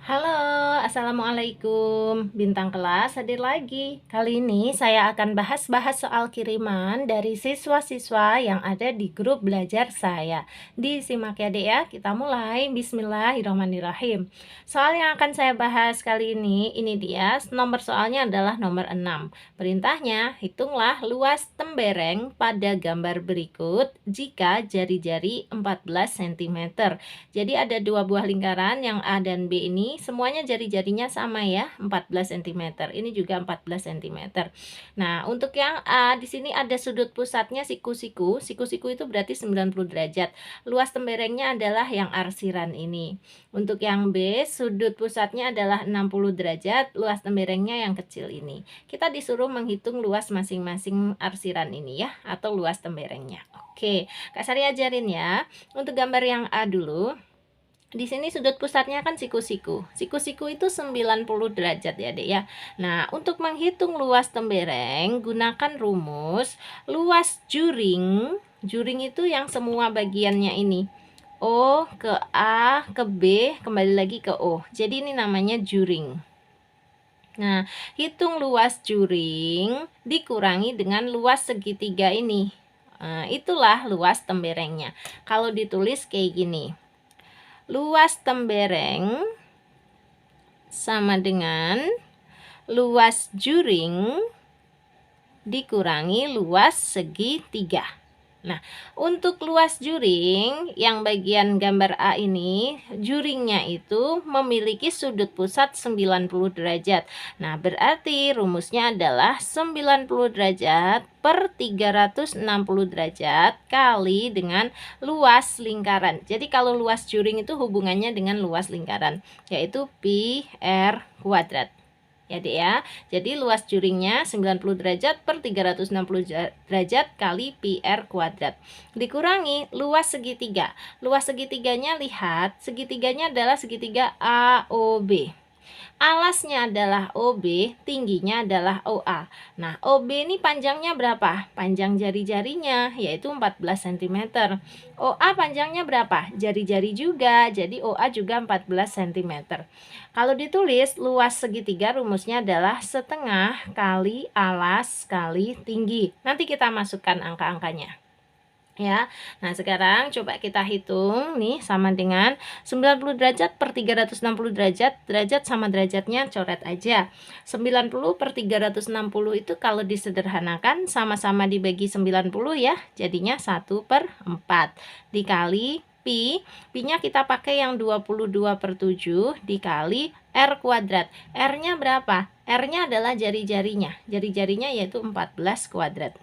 Halo, assalamualaikum. Bintang kelas hadir lagi. Kali ini saya akan bahas soal kiriman dari siswa-siswa yang ada di grup belajar saya. Disimak ya, Dek ya. Kita mulai. Bismillahirrahmanirrahim. Soal yang akan saya bahas kali ini dia. Nomor soalnya adalah nomor 6. Perintahnya, hitunglah luas tembereng pada gambar berikut jika jari-jari 14 cm. Jadi ada dua buah lingkaran yang A dan B ini semuanya jari-jarinya sama ya, 14 cm. Ini juga 14 cm. Nah, untuk yang A di sini ada sudut pusatnya siku-siku. Siku-siku itu berarti 90 derajat. Luas temberengnya adalah yang arsiran ini. Untuk yang B, sudut pusatnya adalah 60 derajat, luas temberengnya yang kecil ini. Kita disuruh menghitung luas masing-masing arsiran ini ya, atau luas temberengnya. Oke, Kak Sari ajarin ya. Untuk gambar yang A dulu. Di sini sudut pusatnya kan siku-siku. Siku-siku itu 90 derajat ya, Dek ya. Nah, untuk menghitung luas tembereng, gunakan rumus luas juring. Juring itu yang semua bagiannya ini. O ke A ke B, kembali lagi ke O. Jadi ini namanya juring. Nah, hitung luas juring dikurangi dengan luas segitiga ini. Nah, itulah luas temberengnya. Kalau ditulis kayak gini. Luas tembereng sama dengan luas juring dikurangi luas segitiga. Nah, untuk luas juring yang bagian gambar A ini, juringnya itu memiliki sudut pusat 90 derajat. Nah, berarti rumusnya adalah 90 derajat per 360 derajat kali dengan luas lingkaran. Jadi kalau luas juring itu hubungannya dengan luas lingkaran, yaitu pi r kuadrat. Ya, Dek ya. Jadi luas juringnya 90 derajat per 360 derajat kali pi r kuadrat. Dikurangi luas segitiga. Luas segitiganya lihat, segitiganya adalah segitiga AOB. Alasnya adalah OB, tingginya adalah OA. Nah, OB ini panjangnya berapa? Panjang jari-jarinya, yaitu 14 cm. OA panjangnya berapa? Jari-jari juga, jadi OA juga 14 cm. Kalau ditulis, luas segitiga rumusnya adalah setengah kali alas kali tinggi. Nanti kita masukkan angka-angkanya. Ya. Nah, sekarang coba kita hitung nih sama dengan 90 derajat per 360 derajat. Derajat sama derajatnya coret aja. 90 per 360 itu kalau disederhanakan sama-sama dibagi 90 ya. Jadinya 1 per 4 dikali pi. Pi-nya kita pakai yang 22 per 7 dikali R kuadrat. R-nya berapa? R-nya adalah jari-jarinya. Jari-jarinya yaitu 14 kuadrat.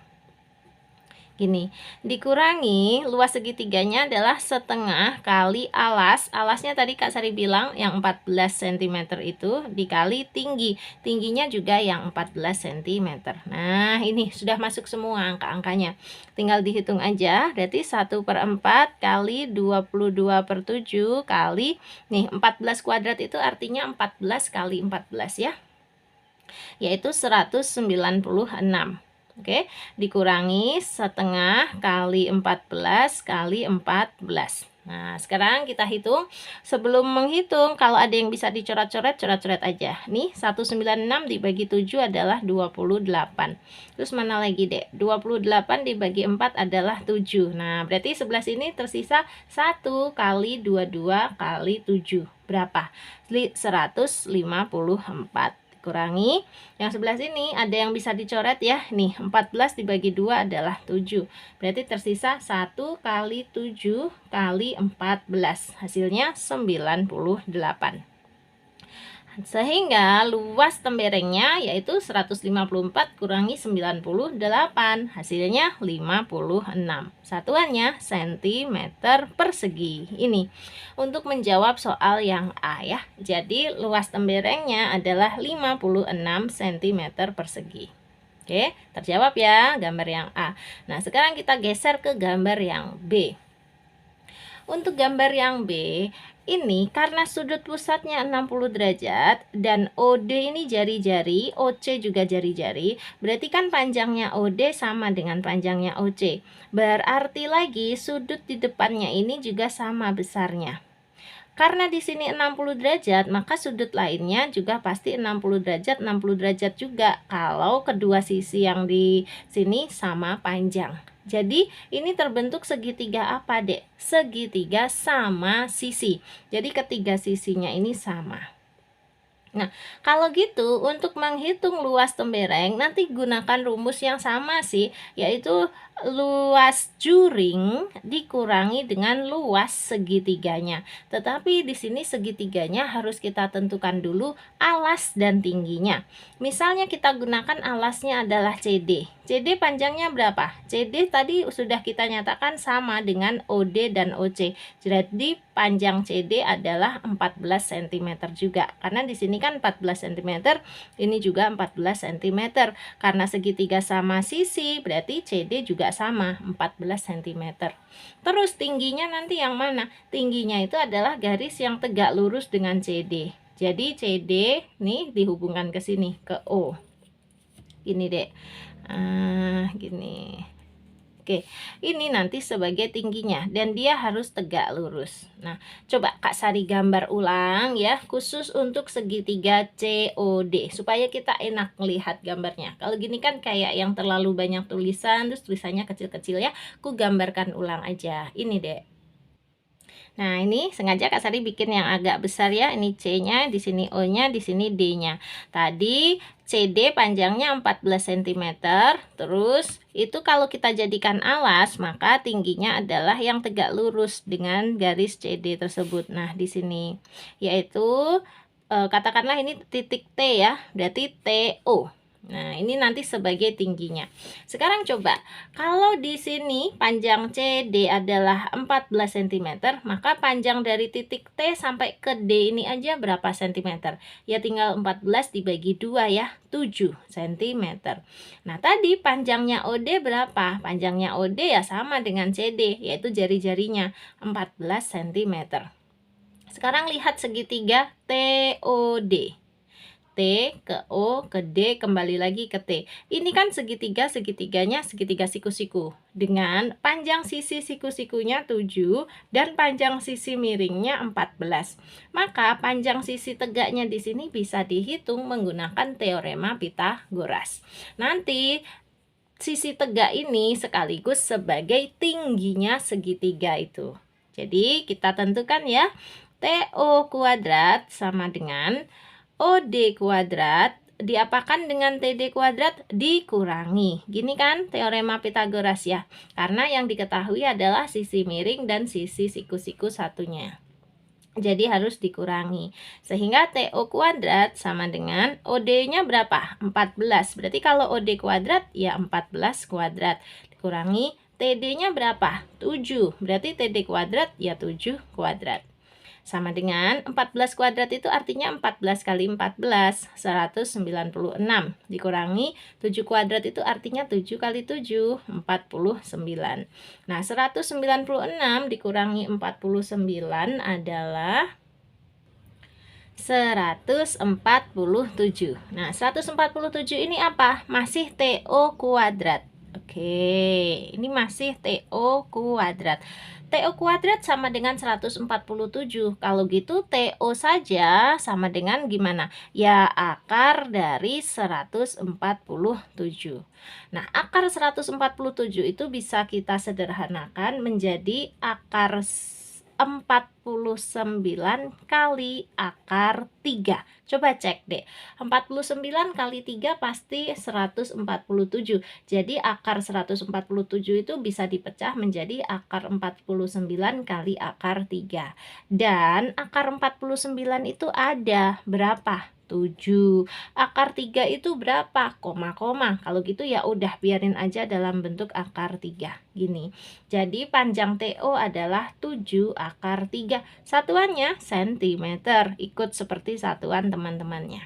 Gini, dikurangi luas segitiganya adalah setengah kali alas. Alasnya tadi Kak Sari bilang yang 14 cm itu dikali tinggi. Tingginya juga yang 14 cm. Nah, ini sudah masuk semua angka-angkanya. Tinggal dihitung aja. Berarti 1 per 4 kali 22 per 7 kali nih 14 kuadrat itu artinya 14 kali 14 ya. Yaitu 196. Oke, dikurangi setengah kali 14 kali 14. Nah, sekarang kita hitung. Sebelum menghitung, kalau ada yang bisa dicoret-coret, coret-coret aja. Nih, 196 dibagi 7 adalah 28. Terus mana lagi, Dek? 28 dibagi 4 adalah 7. Nah, berarti sebelah sini tersisa 1 kali 22 kali 7. Berapa? 154. Kurangi yang sebelah sini ada yang bisa dicoret ya. Nih 14 dibagi 2 adalah 7. Berarti tersisa 1 kali 7 kali 14. Hasilnya 98. Sehingga luas temberengnya yaitu 154 kurangi 98. Hasilnya 56. Satuannya cm persegi. Ini untuk menjawab soal yang A ya. Jadi luas temberengnya adalah 56 cm persegi. Oke, terjawab ya gambar yang A. Nah, sekarang kita geser ke gambar yang B. Untuk gambar yang B, ini karena sudut pusatnya 60 derajat dan OD ini jari-jari, OC juga jari-jari, berarti kan panjangnya OD sama dengan panjangnya OC. Berarti lagi sudut di depannya ini juga sama besarnya. Karena di sini 60 derajat, maka sudut lainnya juga pasti 60 derajat, 60 derajat juga kalau kedua sisi yang di sini sama panjang. Jadi ini terbentuk segitiga apa, Dek? Segitiga sama sisi. Jadi ketiga sisinya ini sama. Nah, kalau gitu untuk menghitung luas tembereng nanti gunakan rumus yang sama sih, yaitu luas juring dikurangi dengan luas segitiganya. Tetapi di sini segitiganya harus kita tentukan dulu alas dan tingginya. Misalnya kita gunakan alasnya adalah CD. CD panjangnya berapa? CD tadi sudah kita nyatakan sama dengan OD dan OC. Jadi panjang CD adalah 14 cm juga. Karena di sini kan 14 cm, ini juga 14 cm. Karena segitiga sama sisi, berarti CD juga sama 14 cm. Terus tingginya nanti yang mana? Tingginya itu adalah garis yang tegak lurus dengan CD. Jadi CD nih dihubungkan ke sini, ke O. Gini, Dek. Gini. Oke, ini nanti sebagai tingginya dan dia harus tegak lurus. Nah, coba Kak Sari gambar ulang ya, khusus untuk segitiga COD supaya kita enak melihat gambarnya. Kalau gini kan kayak yang terlalu banyak tulisan, terus tulisannya kecil-kecil ya. Aku gambarkan ulang aja. Ini, Dek. Nah, ini sengaja Kak Sari bikin yang agak besar ya. Ini C-nya, di sini O-nya, di sini D-nya. Tadi CD panjangnya 14 cm. Terus itu kalau kita jadikan alas, maka tingginya adalah yang tegak lurus dengan garis CD tersebut. Nah, di sini yaitu katakanlah ini titik T ya. Berarti TO. Nah, ini nanti sebagai tingginya. Sekarang coba, kalau di sini panjang CD adalah 14 cm, maka panjang dari titik T sampai ke D ini aja berapa cm? Ya tinggal 14 dibagi 2 ya, 7 cm. Nah, tadi panjangnya OD berapa? Panjangnya OD ya sama dengan CD, yaitu jari-jarinya 14 cm. Sekarang lihat segitiga TOD. T ke O ke D kembali lagi ke T. Ini kan segitiganya segitiga siku-siku dengan panjang sisi siku-sikunya 7 dan panjang sisi miringnya 14. Maka panjang sisi tegaknya di sini bisa dihitung menggunakan teorema Pitagoras. Nanti sisi tegak ini sekaligus sebagai tingginya segitiga itu. Jadi kita tentukan ya, TO kuadrat sama dengan OD kuadrat diapakan dengan TD kuadrat dikurangi. Gini kan teorema Pitagoras ya. Karena yang diketahui adalah sisi miring dan sisi siku-siku satunya. Jadi harus dikurangi. Sehingga TO kuadrat sama dengan OD-nya berapa? 14. Berarti kalau OD kuadrat ya 14 kuadrat. Dikurangi TD-nya berapa? 7. Berarti TD kuadrat ya 7 kuadrat. Sama dengan 14 kuadrat itu artinya 14 kali 14, 196. Dikurangi 7 kuadrat itu artinya 7 kali 7, 49. Nah, 196 dikurangi 49 adalah 147. Nah, 147 ini apa? Masih TO kuadrat. Oke, ini masih TO kuadrat. TO kuadrat sama dengan 147. Kalau gitu TO saja sama dengan gimana? Ya akar dari 147. Nah, akar 147 itu bisa kita sederhanakan menjadi akar 49 kali akar 3. Coba cek deh. 49 kali 3 pasti 147. Jadi akar 147 itu bisa dipecah menjadi akar 49 kali akar 3. Dan akar 49 itu ada berapa? 7. Akar 3 itu berapa? Koma-koma. Kalau gitu ya udah biarin aja dalam bentuk akar 3. Gini. Jadi panjang TO adalah 7 akar 3. Satuannya cm. Ikut seperti satuan teman-temannya.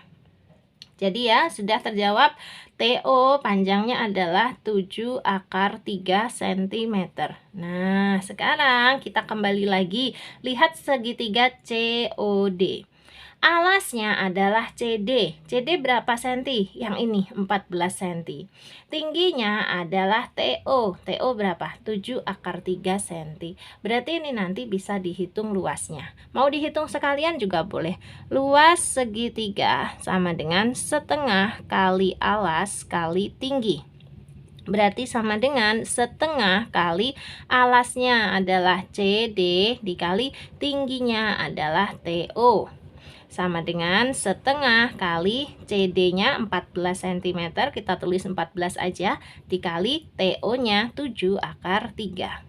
Jadi ya sudah terjawab, TO panjangnya adalah 7 akar 3 cm. Nah, sekarang kita kembali lagi lihat segitiga COD. Alasnya adalah CD. CD berapa senti? Yang ini 14 senti. Tingginya adalah TO. TO berapa? 7/3 senti. Berarti ini nanti bisa dihitung luasnya. Mau dihitung sekalian juga boleh. Luas segitiga sama dengan setengah kali alas kali tinggi. Berarti sama dengan setengah kali alasnya adalah CD dikali tingginya adalah TO. Sama dengan setengah kali CD-nya 14 cm, kita tulis 14 aja, dikali TO-nya 7/3.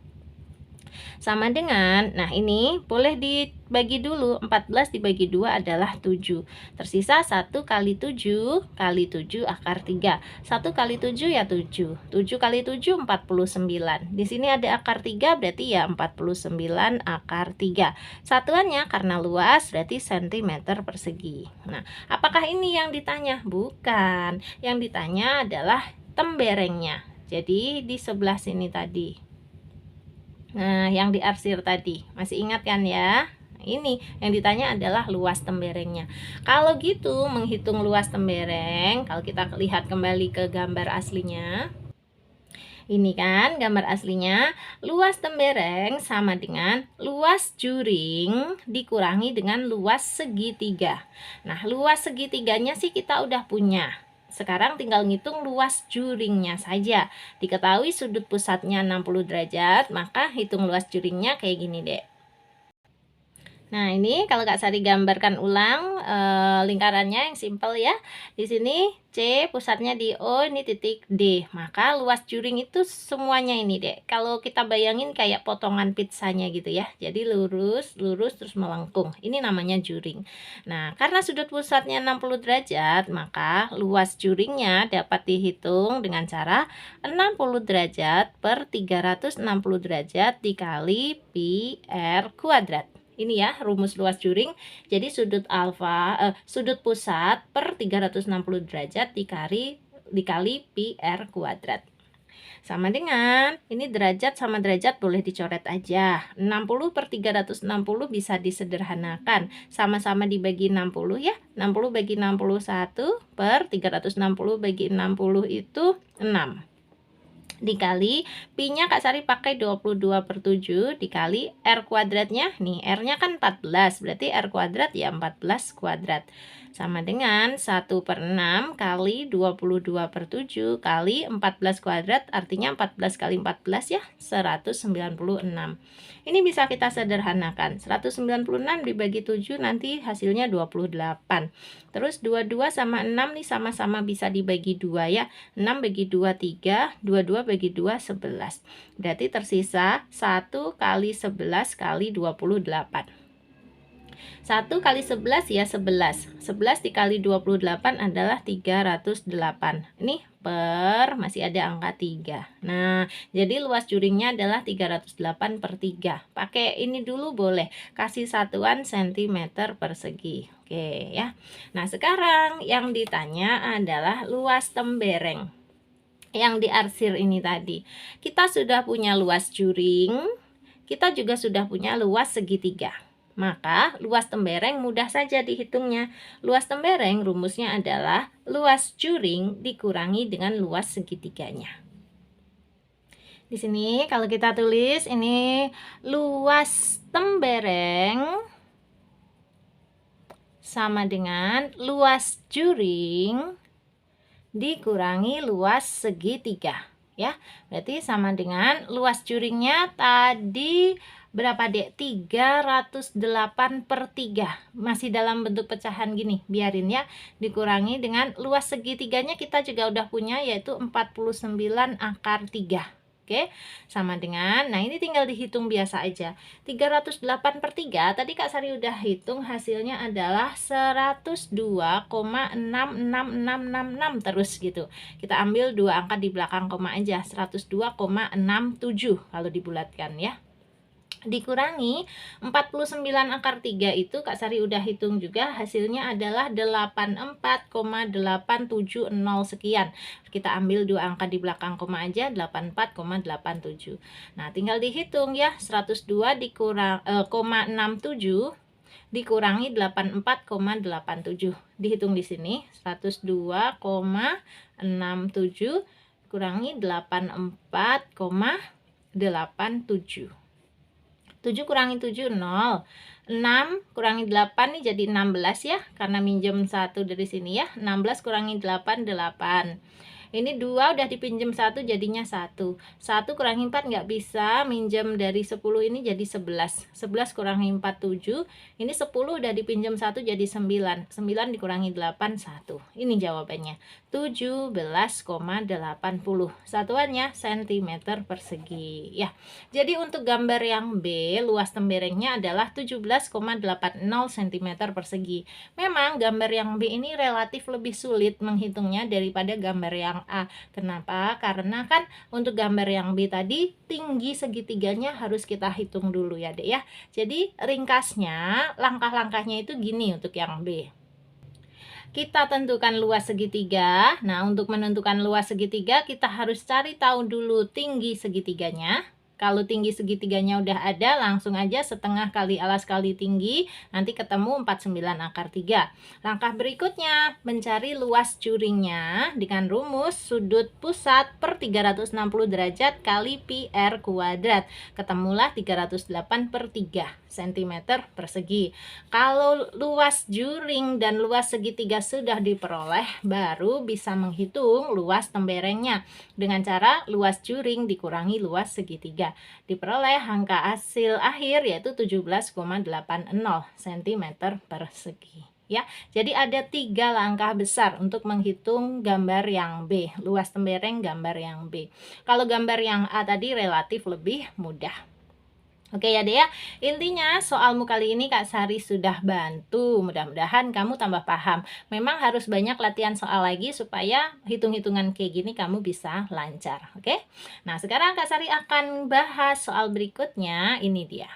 Sama dengan, nah ini boleh dibagi dulu, 14 dibagi 2 adalah 7. Tersisa 1 kali 7 kali 7/3. 1 kali 7 ya 7. 7 kali 7 49. Di sini ada akar 3 berarti ya 49/3. Satuannya karena luas berarti cm persegi. Nah, apakah ini yang ditanya? Bukan. Yang ditanya adalah temberengnya. Jadi di sebelah sini tadi. Nah, yang diarsir tadi, masih ingat kan ya? Ini yang ditanya adalah luas temberengnya. Kalau gitu, menghitung luas tembereng, kalau kita lihat kembali ke gambar aslinya, ini kan gambar aslinya, luas tembereng sama dengan luas juring dikurangi dengan luas segitiga. Nah, luas segitiganya sih kita udah punya. Sekarang tinggal ngitung luas juringnya saja. Diketahui sudut pusatnya 60 derajat, maka hitung luas juringnya kayak gini deh. Nah, ini kalau Kak Sari gambarkan ulang lingkarannya yang simpel ya. Di sini C pusatnya di O, ini titik D. Maka luas juring itu semuanya ini deh. Kalau kita bayangin kayak potongan pizzanya gitu ya. Jadi lurus, lurus terus melengkung. Ini namanya juring. Nah, karena sudut pusatnya 60 derajat, maka luas juringnya dapat dihitung dengan cara 60 derajat per 360 derajat dikali pi R kuadrat. Ini ya rumus luas juring. Jadi sudut sudut pusat per 360 derajat dikali pi R kuadrat. Sama dengan ini derajat sama derajat boleh dicoret aja. 60 per 360 bisa disederhanakan. Sama-sama dibagi 60 ya. 60 bagi 61 per 360 bagi 60 itu 6. Dikali pi-nya Kak Sari pakai 22/7 dikali R kuadratnya. Nih, R-nya kan 14, berarti R kuadrat ya 14 kuadrat. Sama dengan 1/6 kali 22/7 kali 14 kuadrat, artinya 14 kali 14 ya 196. Ini bisa kita sederhanakan. 196 dibagi 7 nanti hasilnya 28. Terus 22 sama 6 nih sama-sama bisa dibagi 2 ya. 6 bagi 2 3, 22 bagi 2 11. Berarti tersisa 1 kali 11 kali 28. 1 kali 11 ya 11. 11 dikali 28 adalah 308. Ini per masih ada angka 3. Nah, jadi luas juringnya adalah 308/3. Pakai ini dulu boleh. Kasih satuan cm persegi. Oke ya. Nah, sekarang yang ditanya adalah luas tembereng. Yang diarsir ini tadi. Kita sudah punya luas juring, kita juga sudah punya luas segitiga. Maka luas tembereng mudah saja dihitungnya. Luas tembereng rumusnya adalah luas juring dikurangi dengan luas segitiganya. Di sini kalau kita tulis ini luas tembereng sama dengan luas juring dikurangi luas segitiga ya. Berarti sama dengan luas juringnya tadi berapa dek? 308/3. Masih dalam bentuk pecahan gini, biarin ya. Dikurangi dengan luas segitiganya kita juga udah punya, yaitu 49/3. Oke, sama dengan, nah ini tinggal dihitung biasa aja. 308/3, tadi Kak Sari udah hitung, hasilnya adalah 102,66666 terus gitu. Kita ambil dua angka di belakang koma aja, 102,67 kalau dibulatkan ya. Dikurangi 49/3 itu Kak Sari udah hitung juga, hasilnya adalah 84,870 sekian. Kita ambil dua angka di belakang koma aja, 84,87. Nah, tinggal dihitung ya, 102 dikurang 0,67 dikurangi 84,87. Dihitung di sini 102,67 kurangi 84,87. 7 kurangi 7 0. 6 kurangi 8 nih jadi 16 ya, karena minjem 1 dari sini ya. 16 kurangi 8 8. Ini 2 udah dipinjem 1 jadinya 1. 1 kurangi 4 nggak bisa, minjem dari 10 ini jadi 11. 11 kurangi 4 7. Ini 10 udah dipinjem 1 jadi 9. 9 dikurangi 8 1. Ini jawabannya 17,80. Satuannya cm persegi ya. Jadi untuk gambar yang B, luas temberengnya adalah 17,80 cm persegi. Memang gambar yang B ini relatif lebih sulit menghitungnya daripada gambar yang A. Kenapa? Karena kan untuk gambar yang B tadi tinggi segitiganya harus kita hitung dulu ya Dek ya. Jadi ringkasnya langkah-langkahnya itu gini untuk yang B. Kita tentukan luas segitiga. Nah, untuk menentukan luas segitiga kita harus cari tahu dulu tinggi segitiganya. Kalau tinggi segitiganya udah ada, langsung aja setengah kali alas kali tinggi, nanti ketemu 49 akar 3. Langkah berikutnya, mencari luas juringnya dengan rumus sudut pusat per 360 derajat kali pi r kuadrat. Ketemulah 308 per 3 cm persegi. Kalau luas juring dan luas segitiga sudah diperoleh, baru bisa menghitung luas temberengnya dengan cara luas juring dikurangi luas segitiga. Diperoleh angka hasil akhir yaitu 17,80 cm persegi ya. Jadi ada 3 langkah besar untuk menghitung gambar yang B, luas tembereng gambar yang B. Kalau gambar yang A tadi relatif lebih mudah. Oke ya Dek ya, intinya soalmu kali ini Kak Sari sudah bantu, mudah-mudahan kamu tambah paham. Memang harus banyak latihan soal lagi supaya hitung-hitungan kayak gini kamu bisa lancar, oke? Nah sekarang Kak Sari akan bahas soal berikutnya, ini dia.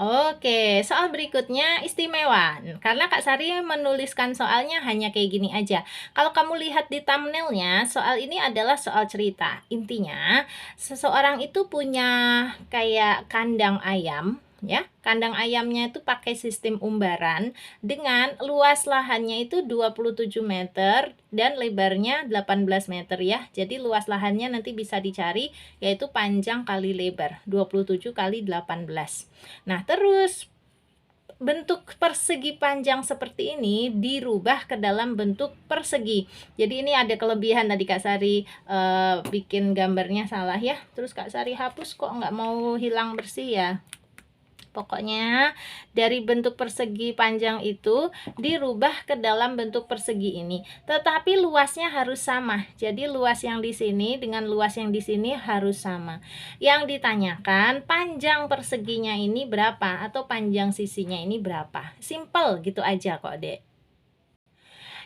Oke, soal berikutnya istimewa, karena Kak Sari menuliskan soalnya hanya kayak gini aja. Kalau kamu lihat di thumbnailnya, soal ini adalah soal cerita. Intinya, seseorang itu punya kayak kandang ayam, ya. Kandang ayamnya itu pakai sistem umbaran dengan luas lahannya itu 27 meter dan lebarnya 18 meter ya. Jadi luas lahannya nanti bisa dicari yaitu panjang kali lebar, 27 kali 18. Nah, terus bentuk persegi panjang seperti ini dirubah ke dalam bentuk persegi. Jadi ini ada kelebihan tadi Kak Sari bikin gambarnya salah ya. Terus Kak Sari hapus kok nggak mau hilang bersih ya. Pokoknya dari bentuk persegi panjang itu dirubah ke dalam bentuk persegi ini. Tetapi luasnya harus sama. Jadi luas yang di sini dengan luas yang di sini harus sama. Yang ditanyakan panjang perseginya ini berapa atau panjang sisinya ini berapa. Simple gitu aja kok Dek.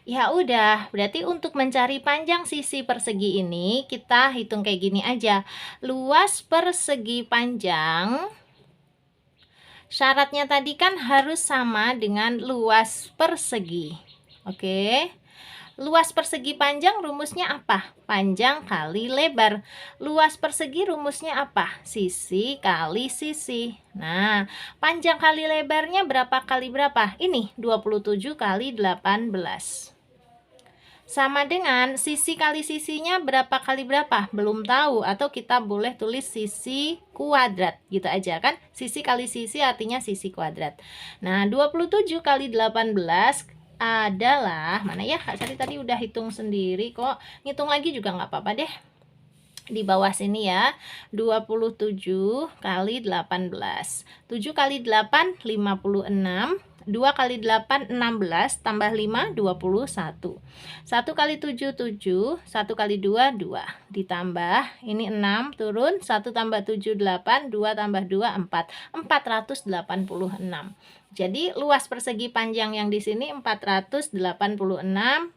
Ya udah, berarti untuk mencari panjang sisi persegi ini kita hitung kayak gini aja. Luas persegi panjang syaratnya tadi kan harus sama dengan luas persegi. Oke. Luas persegi panjang rumusnya apa? Panjang kali lebar. Luas persegi rumusnya apa? Sisi kali sisi. Nah, panjang kali lebarnya berapa kali berapa? Ini 27 kali 18. Sama dengan sisi kali sisinya berapa kali berapa? Belum tahu, atau kita boleh tulis sisi kuadrat gitu aja kan. Sisi kali sisi artinya sisi kuadrat. Nah, 27 kali 18 adalah, mana ya Kak Sari tadi udah hitung sendiri kok. Ngitung lagi juga nggak apa-apa deh. Di bawah sini ya, 27 kali 18. 7 kali 8, 56. 2 kali 8, 16, tambah 5, 21. 1 kali 7, 7. 1 kali 2, 2. Ditambah, ini 6, turun. 1 tambah 7, 8. 2 tambah 2, 4. 486. Jadi, luas persegi panjang yang di sini 486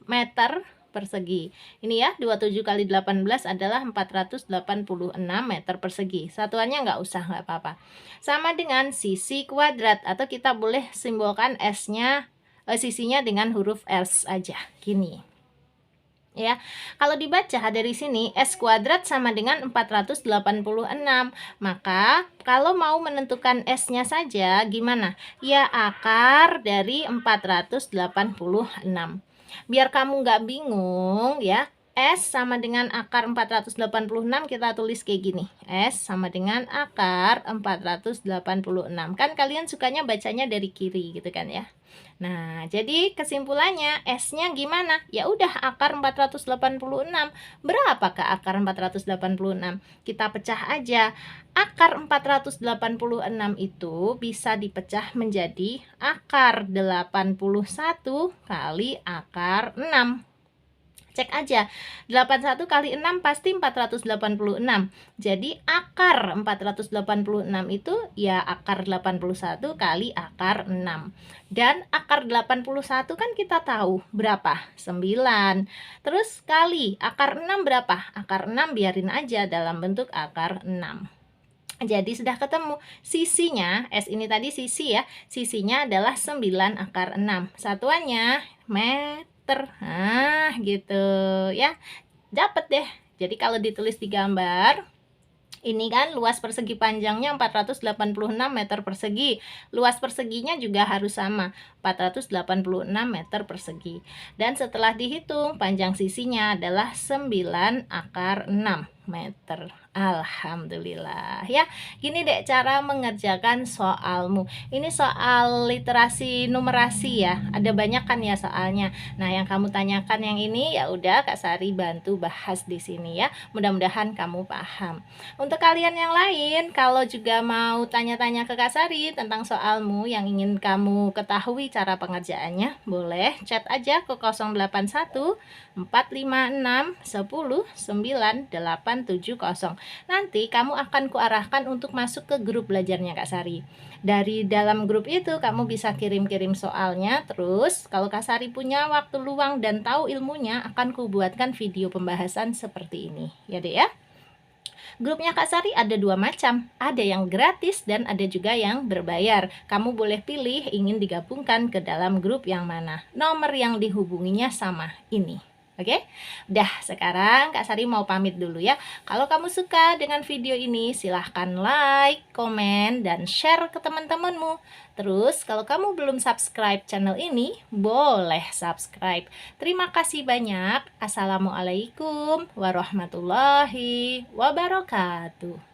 meter persegi. Ini ya, 27 kali 18 adalah 486 meter persegi. Satuannya nggak usah, nggak apa-apa. Sama dengan sisi kuadrat, atau kita boleh simbolkan S-nya, sisinya dengan huruf S aja, gini. ya. Kalau dibaca dari sini S kuadrat sama dengan 486. Maka kalau mau menentukan S-nya saja gimana? Ya akar dari 486. Biar kamu nggak bingung ya, S sama dengan akar 486 kita tulis kayak gini. S sama dengan akar 486. Kan kalian sukanya bacanya dari kiri gitu kan ya. Nah, jadi kesimpulannya S-nya gimana? Ya udah akar 486. Berapakah akar 486? Kita pecah aja. Akar 486 itu bisa dipecah menjadi akar 81 kali akar 6. Cek aja, 81 kali 6 pasti 486. Jadi akar 486 itu ya akar 81 kali akar 6. Dan akar 81 kan kita tahu berapa? 9. Terus kali akar 6 berapa? Akar 6 biarin aja dalam bentuk akar 6. Jadi sudah ketemu sisinya, S ini tadi sisi ya, sisinya adalah 9 akar 6. Satuannya meter. Nah, gitu ya. Dapat deh. Jadi kalau ditulis di gambar, ini kan luas persegi panjangnya 486 meter persegi. Luas perseginya juga harus sama, 486 meter persegi. Dan setelah dihitung, panjang sisinya adalah 9 akar 6 meter. Alhamdulillah ya. Gini deh cara mengerjakan soalmu. Ini soal literasi numerasi ya. Ada banyak kan ya soalnya. Nah, yang kamu tanyakan yang ini ya udah Kak Sari bantu bahas di sini ya. Mudah-mudahan kamu paham. Untuk kalian yang lain, kalau juga mau tanya-tanya ke Kak Sari tentang soalmu yang ingin kamu ketahui cara pengerjaannya, boleh chat aja ke 081 456 10 9870. Nanti kamu akan kuarahkan untuk masuk ke grup belajarnya Kak Sari. Dari dalam grup itu kamu bisa kirim-kirim soalnya. Terus kalau Kak Sari punya waktu luang dan tahu ilmunya, akan kubuatkan video pembahasan seperti ini. Ya deh ya. Grupnya Kak Sari ada dua macam, ada yang gratis dan ada juga yang berbayar. Kamu boleh pilih ingin digabungkan ke dalam grup yang mana. Nomor yang dihubunginya sama ini. Oke, udah sekarang Kak Sari mau pamit dulu ya. Kalau kamu suka dengan video ini silahkan like, komen, dan share ke teman-temanmu. Terus kalau kamu belum subscribe channel ini, boleh subscribe. Terima kasih banyak. Assalamualaikum warahmatullahi wabarakatuh.